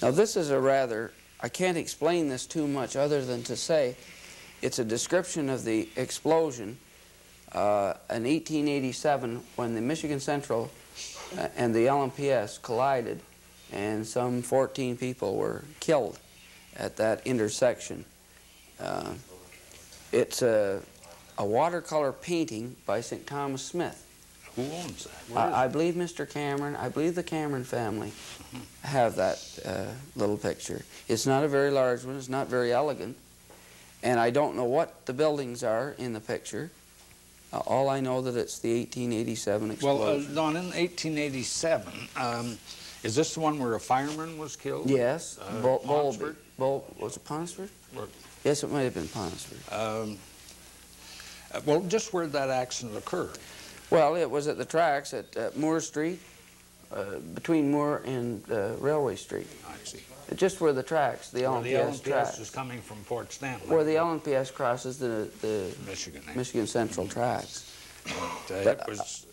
Now this is a rather, I can't explain this too much other than to say it's a description of the explosion in 1887 when the Michigan Central and the LMPS collided, and some 14 people were killed at that intersection. It's a watercolor painting by St. Thomas Smith. Who owns that? I believe Mr. Cameron, I believe the Cameron family have that little picture. It's not a very large one, it's not very elegant, and I don't know what the buildings are in the picture. All I know that it's the 1887 explosion. Well, Don, in 1887, is this the one where a fireman was killed? Yes, Bowlby. Was it Ponsford? Or, yes, it might have been Ponsford. well, just where that accident occurred. Well, it was at the tracks at Moore Street, between Moore and Railway Street. I see. Just where the tracks, the LMPS tracks. is coming from Port Stanley. Where the LMPS crosses the Michigan Central tracks. It was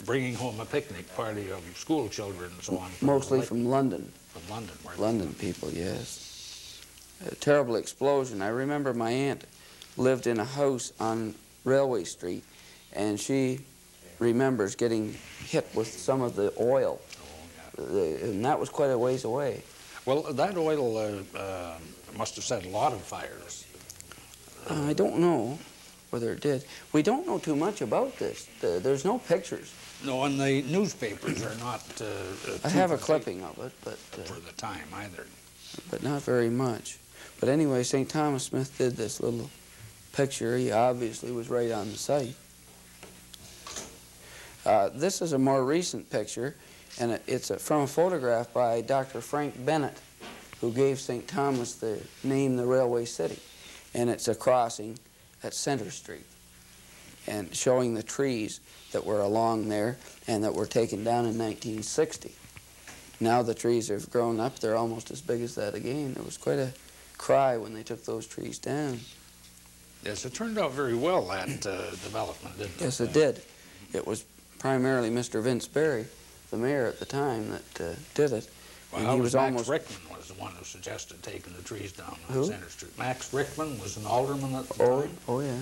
bringing home a picnic party of school children and so on. Mostly from London. From London. London people, yes. A terrible explosion. I remember my aunt lived in a house on Railway Street, and she remembers getting hit with some of the oil. And that was quite a ways away. Well, that oil must have set a lot of fires. I don't know whether it did. We don't know too much about this. There's no pictures. No, and the newspapers are not I have a clipping of it, but for the time either. But not very much. But anyway, St. Thomas Smith did this little picture. He obviously was right on the site. This is a more recent picture, and it's from a photograph by Dr. Frank Bennett, who gave St. Thomas the name the Railway City. And it's a crossing at Center Street, and showing the trees that were along there and that were taken down in 1960. Now the trees have grown up. They're almost as big as that again. There was quite a cry when they took those trees down. Yes, it turned out very well, that development, didn't it? Yes, it did. It was primarily Mr. Vince Berry, the mayor at the time, that did it. Well, and he was Max Rickman was the one who suggested taking the trees down on Center Street. Max Rickman was an alderman at the time. Oh, yeah.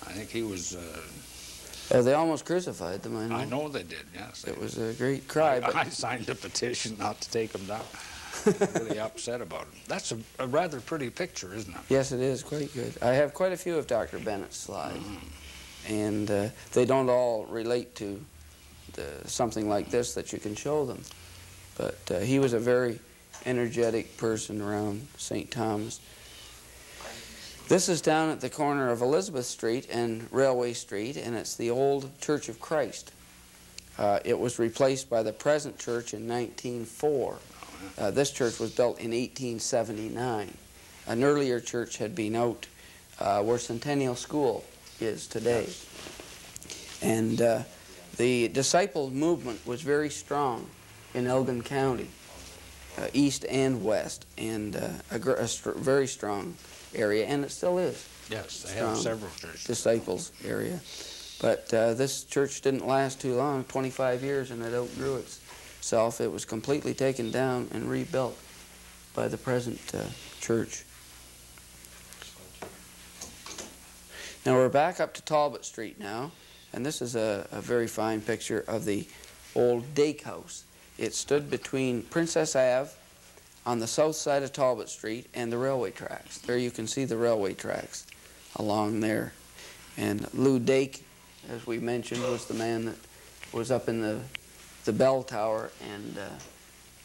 I think he was... they almost crucified them, I know. I know they did, yes. It was a great cry. I signed a petition not to take them down. Really upset about it. That's a rather pretty picture, isn't it? Yes, it is. Quite good. I have quite a few of Dr. Bennett's slides. And they don't all relate to something like this that you can show them. But he was a very energetic person around St. Thomas. This is down at the corner of Elizabeth Street and Railway Street, and it's the old Church of Christ. It was replaced by the present church in 1904. This church was built in 1879. An earlier church had been out where Centennial School is today. And the disciple movement was very strong in Elgin County, east and west, and a very strong area, and it still is. Yes, they have several churches. Disciples area. But this church didn't last too long, 25 years, and it outgrew itself. It was completely taken down and rebuilt by the present church. Now we're back up to Talbot Street now, and this is a very fine picture of the old Dake House. It stood between Princess Ave on the south side of Talbot Street and the railway tracks. There you can see the railway tracks along there. And Lou Dake, as we mentioned, was the man that was up in the bell tower and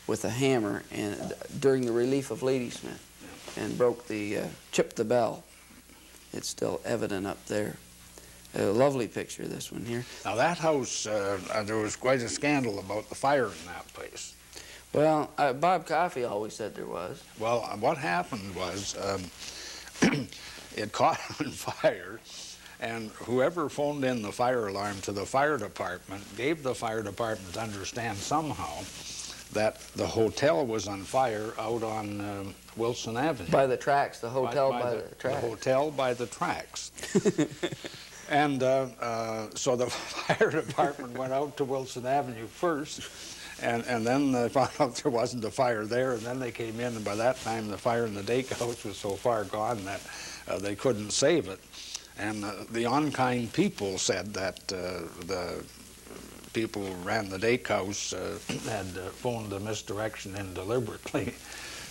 with a hammer and during the relief of Ladysmith, and chipped the bell. It's still evident up there. A lovely picture, this one here. Now that house, there was quite a scandal about the fire in that place. Well, Bob Coffey always said there was. Well, what happened was it caught on fire, and whoever phoned in the fire alarm to the fire department gave the fire department to understand somehow that the hotel was on fire out on Wilson Avenue. By the tracks, the hotel by the tracks. The hotel by the tracks. And so the fire department went out to Wilson Avenue first And then they found out there wasn't a fire there, and then they came in, and by that time the fire in the Dake house was so far gone that they couldn't save it. And the unkind people said that the people who ran the Dake house had phoned the misdirection in deliberately.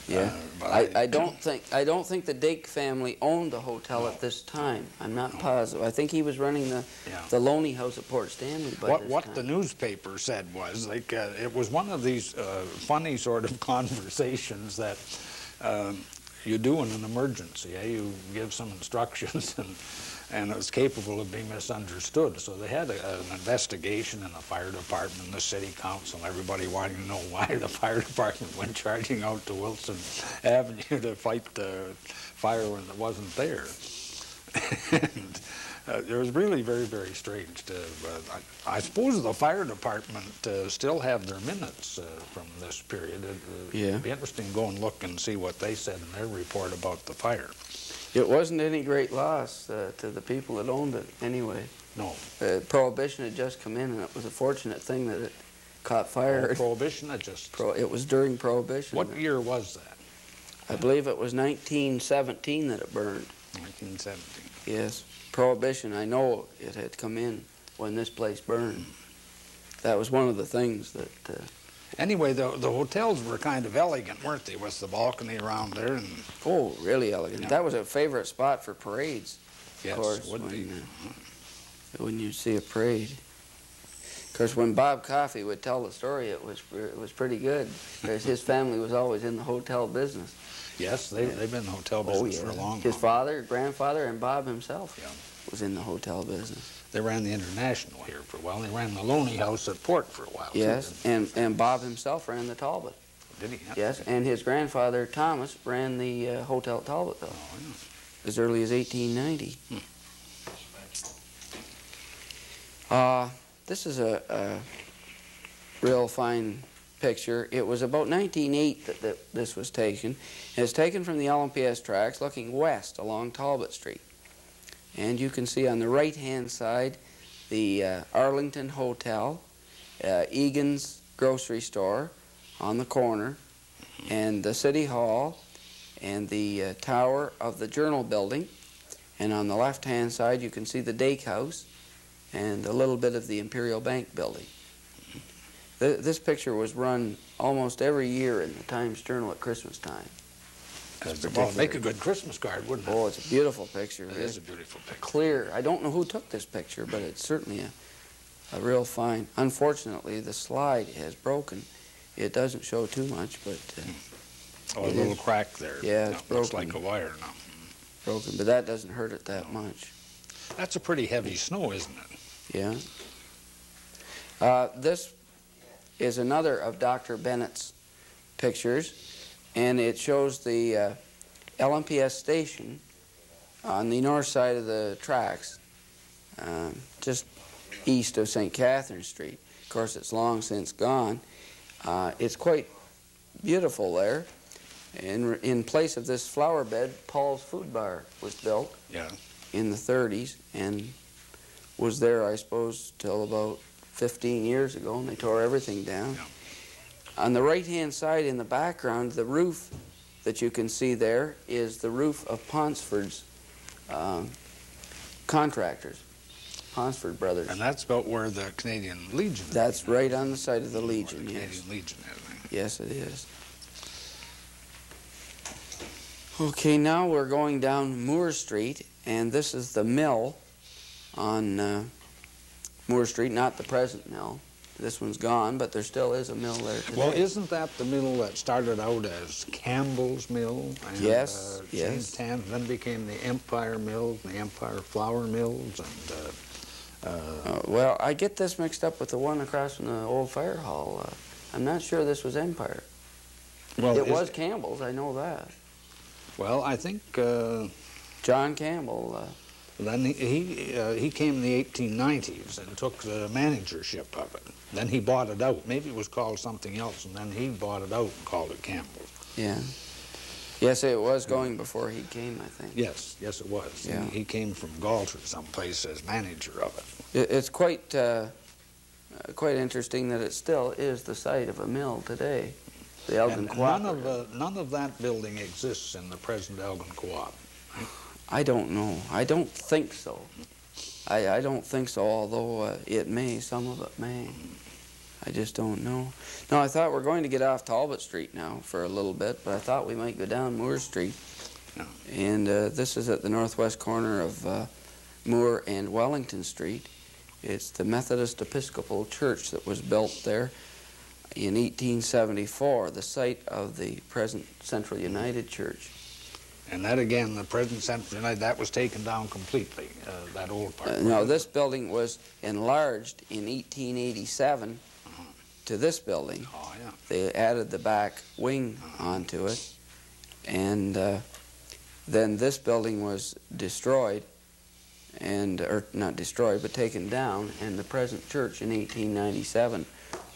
Yeah, I don't think the Dake family owned the hotel at this time. I'm not positive. I think he was running the Loney House at Port Stanley by this what time. the newspaper said was, like, it was one of these funny sort of conversations that you do in an emergency. You give some instructions, and it was capable of being misunderstood. So they had an investigation in the fire department, and the city council, everybody wanting to know why the fire department went charging out to Wilson Avenue to fight the fire when it wasn't there. And it was really very, very strange. I suppose the fire department still have their minutes from this period. It'd be interesting to go and look and see what they said in their report about the fire. It wasn't any great loss to the people that owned it anyway. No. Prohibition had just come in, and it was a fortunate thing that it caught fire. Oh, Prohibition had just... It was during Prohibition. What year was that? I believe it was 1917 that it burned. 1917. Yes. Prohibition, I know it had come in when this place burned. That was one of the things that... Anyway, the hotels were kind of elegant, weren't they, with the balcony around there? And oh, really elegant. Yeah. That was a favorite spot for parades, yes, of course, would be. when you see a parade. Of course, when Bob Coffey would tell the story, it was pretty good, because his family was always in the hotel business. Yes, they've been in the hotel business for a long time. His father, grandfather, and Bob himself was in the hotel business. They ran the International here for a while. They ran the Loney House at Port for a while. Yes, and Bob himself ran the Talbot. Did he? Yes, and his grandfather, Thomas, ran the Hotel Talbot, though, as early as 1890. This is a real fine picture. It was about 1908 that this was taken. It's taken from the LMPS tracks looking west along Talbot Street. And you can see on the right-hand side the Arlington Hotel, Egan's grocery store on the corner, and the City Hall, and the tower of the Journal building. And on the left-hand side you can see the Dake House and a little bit of the Imperial Bank building. This picture was run almost every year in the Times Journal at Christmas time. Well, make a good Christmas card, wouldn't it? Oh, it's a beautiful picture. It is a beautiful picture. Clear. I don't know who took this picture, but it's certainly a real fine. Unfortunately, the slide has broken. It doesn't show too much, but... a little crack there. Yeah, it's broken. Looks like a wire now. Broken, but that doesn't hurt it that much. That's a pretty heavy snow, isn't it? Yeah. This is another of Dr. Bennett's pictures, and it shows the LMPS station on the north side of the tracks, just east of St. Catherine Street. Of course, it's long since gone. It's quite beautiful there. In place of this flower bed, Paul's Food Bar was built in the 30s and was there, I suppose, till about 15 years ago, and they tore everything down. On the right-hand side in the background, the roof that you can see there is the roof of Ponsford's contractors, Ponsford Brothers. And that's about where the Canadian Legion is. That's right on the site of the Legion, the yes. Canadian Legion is. Yes, it is. Okay, now we're going down Moore Street, and this is the mill on Moore Street, not the present mill. This one's gone, but there still is a mill there today. Well, isn't that the mill that started out as Campbell's Mill? And, yes, changed hands, then became the Empire Mills, the Empire Flour Mills, and... well, I get this mixed up with the one across from the old fire hall. I'm not sure this was Empire. Well, it was Campbell's, I know that. Well, I think... John Campbell... Then he came in the 1890s and took the managership of it. Then he bought it out. Maybe it was called something else, and then he bought it out and called it Campbell's. Yeah. Yes, it was going before he came, I think. Yes, yes, it was. Yeah. He came from Galter someplace as manager of it. It's quite quite interesting that it still is the site of a mill today, the Elgin And Co-op. none of that building exists in the present Elgin Co-op. I don't know. I don't think so. I don't think so, although it may, some of it may. I just don't know. Now, I thought we're going to get off Talbot Street now for a little bit, but I thought we might go down Moore Street. No. And this is at the northwest corner of Moore and Wellington Street. It's the Methodist Episcopal Church that was built there in 1874, the site of the present Central United Church. And that again, the present Central United, that was taken down completely, that old part. No, this building was enlarged in 1887 to this building. Oh, yeah. They added the back wing onto it, and then this building was destroyed, or not destroyed, but taken down, and the present church in 1897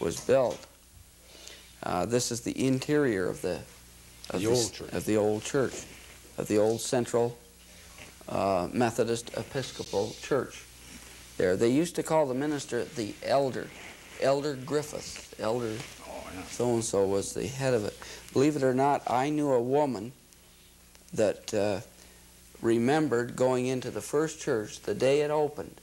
was built. This is the interior of the old church, of the old Central Methodist Episcopal Church. There, they used to call the minister the Elder Griffith. Elder so-and-so was the head of it. Believe it or not, I knew a woman that remembered going into the first church the day it opened,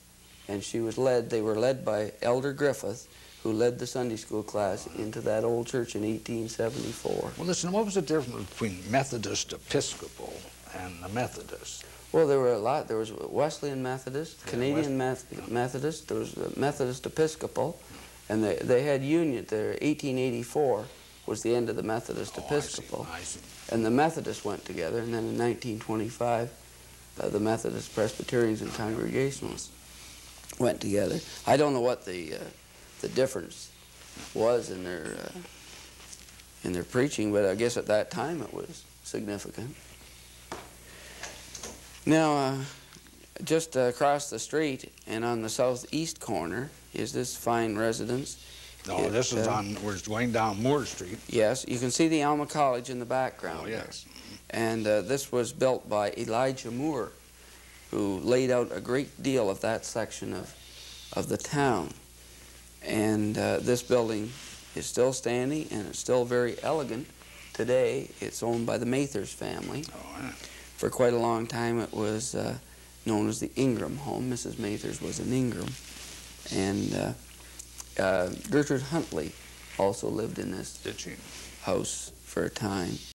and they were led by Elder Griffith, who led the Sunday school class into that old church in 1874. Well, listen, what was the difference between Methodist Episcopal and the Methodist? Well, there were a lot. There was Wesleyan Methodist, Canadian Methodist, there was Methodist Episcopal, and they had union. 1884 was the end of the Methodist Episcopal. I see. And the Methodists went together, and then in 1925, the Methodist Presbyterians and Congregationalists went together. I don't know what the difference was in their preaching, but I guess at that time it was significant. Now, just across the street and on the southeast corner is this fine residence. No, this is we're going down Moore Street. Yes, you can see the Alma College in the background. Oh, yes. There. And this was built by Elijah Moore, who laid out a great deal of that section of the town. And this building is still standing, and it's still very elegant today. It's owned by the Mathers family. Oh, yeah. For quite a long time, it was known as the Ingram home. Mrs. Mathers was an Ingram. And Gertrude Huntley also lived in this house for a time.